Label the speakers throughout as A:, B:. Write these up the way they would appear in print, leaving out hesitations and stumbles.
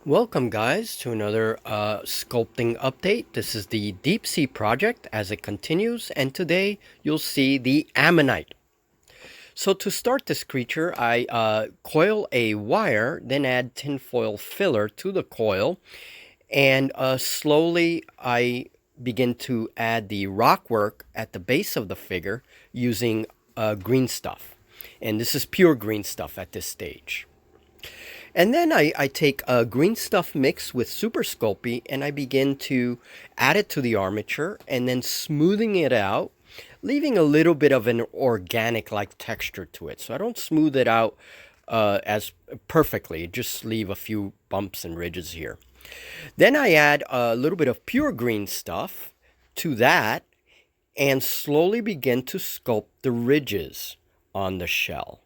A: Welcome guys to another sculpting update. This is the deep sea project as it continues, and today you'll see the ammonite. So to start this creature, I coil a wire, then add tinfoil filler to the coil, and slowly I begin to add the rock work at the base of the figure using green stuff. And this is pure green stuff at this stage. And then I take a green stuff mix with Super Sculpey and I begin to add it to the armature and then smoothing it out, leaving a little bit of an organic-like texture to it. So I don't smooth it out as perfectly, just leave a few bumps and ridges here. Then I add a little bit of pure green stuff to that and slowly begin to sculpt the ridges on the shell.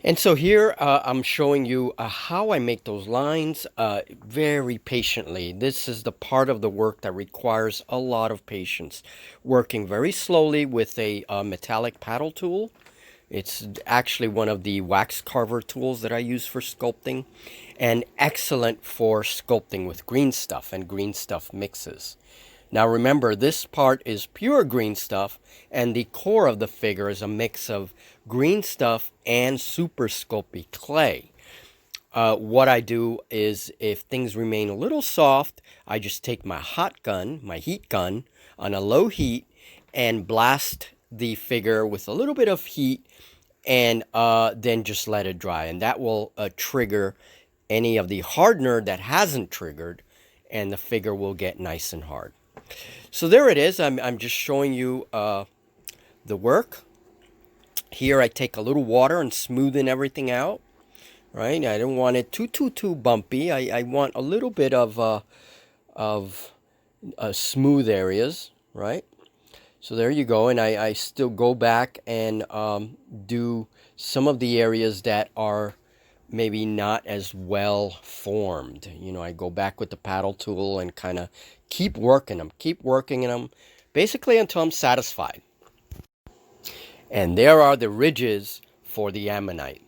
A: And so here I'm showing you how I make those lines very patiently. This is the part of the work that requires a lot of patience. Working very slowly with a metallic paddle tool. It's actually one of the wax carver tools that I use for sculpting, and excellent for sculpting with green stuff and green stuff mixes. Now remember, this part is pure green stuff, and the core of the figure is a mix of green stuff and Super Sculpey clay. What I do is, if things remain a little soft, I just take my hot gun, my heat gun, on a low heat and blast the figure with a little bit of heat, and then just let it dry. And that will trigger any of the hardener that hasn't triggered, and the figure will get nice and hard. So there it is. I'm just showing you the work. Here I take a little water and smoothen everything out. Right? I don't want it too bumpy. I want a little bit of smooth areas, right? So there you go. And I still go back and do some of the areas that are maybe not as well formed. You know, I go back with the paddle tool and kind of keep working them, basically until I'm satisfied. And there are the ridges for the ammonite.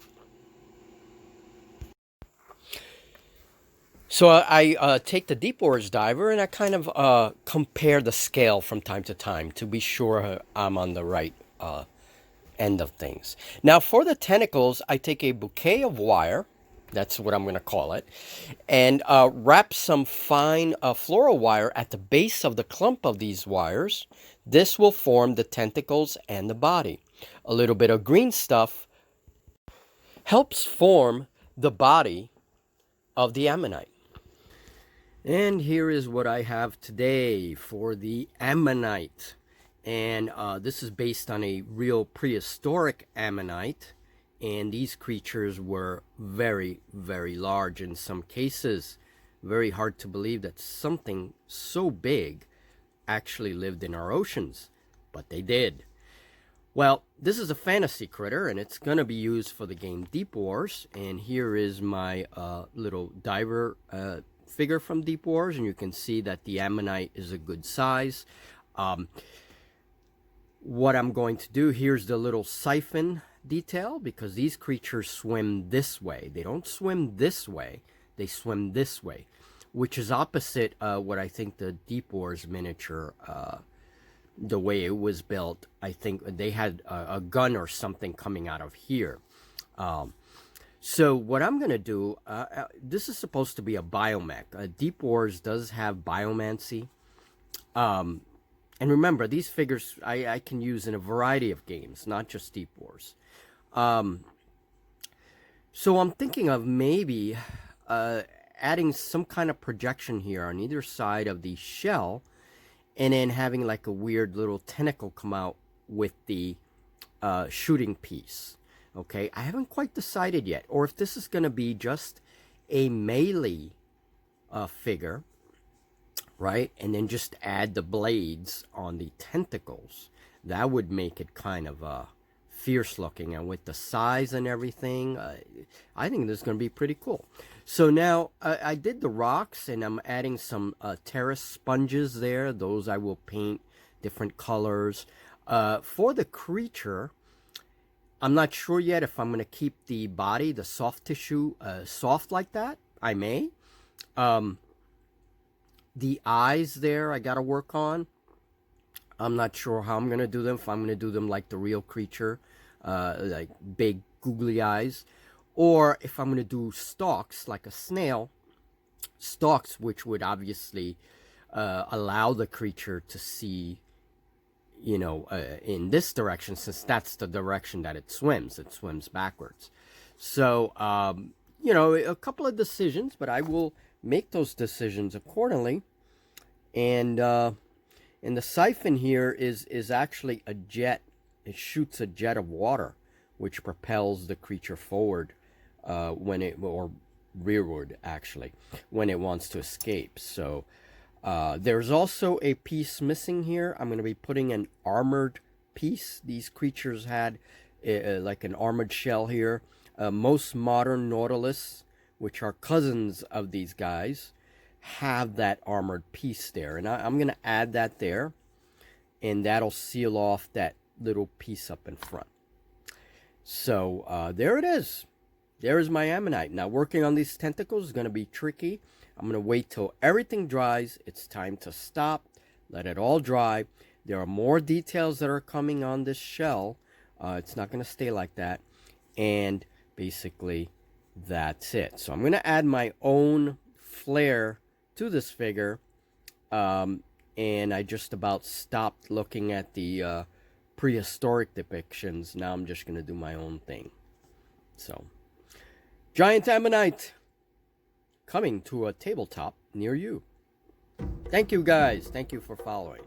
A: So I take the deep oars diver and I kind of compare the scale from time to time to be sure I'm on the right end of things. Now for the tentacles, I take a bouquet of wire, that's what I'm going to call it, and wrap some fine floral wire at the base of the clump of these wires. This will form the tentacles and the body. A little bit of green stuff helps form the body of the ammonite. And here is what I have today for the ammonite. And this is based on a real prehistoric ammonite. And these creatures were very, very large in some cases. Very hard to believe that something so big actually lived in our oceans. But they did. Well, this is a fantasy critter, and it's going to be used for the game Deep Wars. And here is my little diver figure from Deep Wars, and you can see that the ammonite is a good size. What I'm going to do, here's the little siphon detail, because these creatures swim this way. They don't swim this way, they swim this way, which is opposite what I think the Deep Wars miniature, the way it was built. I think they had a gun or something coming out of here. So what I'm going to do, this is supposed to be a biomech. Deep Wars does have biomancy. And remember, these figures I can use in a variety of games, not just Deep Wars. So I'm thinking of maybe adding some kind of projection here on either side of the shell, and then having like a weird little tentacle come out with the shooting piece. Okay, I haven't quite decided yet, or if this is going to be just a melee figure, right? And then just add the blades on the tentacles. That would make it kind of fierce looking, and with the size and everything, I think this is going to be pretty cool. So now I did the rocks, and I'm adding some terrace sponges there. Those I will paint different colors. For the creature, I'm not sure yet if I'm going to keep the body, the soft tissue, soft like that. I may. The eyes there I got to work on. I'm not sure how I'm going to do them. If I'm going to do them like the real creature, like big googly eyes, or if I'm going to do stalks like a snail, stalks which would obviously allow the creature to see, you know, in this direction, since that's the direction that it swims. It swims backwards. So, you know, a couple of decisions, but I will make those decisions accordingly. And the siphon here is actually a jet. It shoots a jet of water, which propels the creature forward when it, or rearward actually, when it wants to escape. So there's also a piece missing here. I'm going to be putting an armored piece. These creatures had like an armored shell here. Most modern Nautilus, which are cousins of these guys, have that armored piece there, and I'm going to add that there, and that'll seal off that little piece up in front. So there it is. There is my ammonite. Now working on these tentacles is going to be tricky. I'm going to wait till everything dries. It's time to stop, let it all dry. There are more details that are coming on this shell. It's not going to stay like that, and basically that's it. So I'm going to add my own flair to this figure, and I just about stopped looking at the prehistoric depictions. Now I'm just going to do my own thing. So, giant ammonite coming to a tabletop near you. Thank you guys. Thank you for following.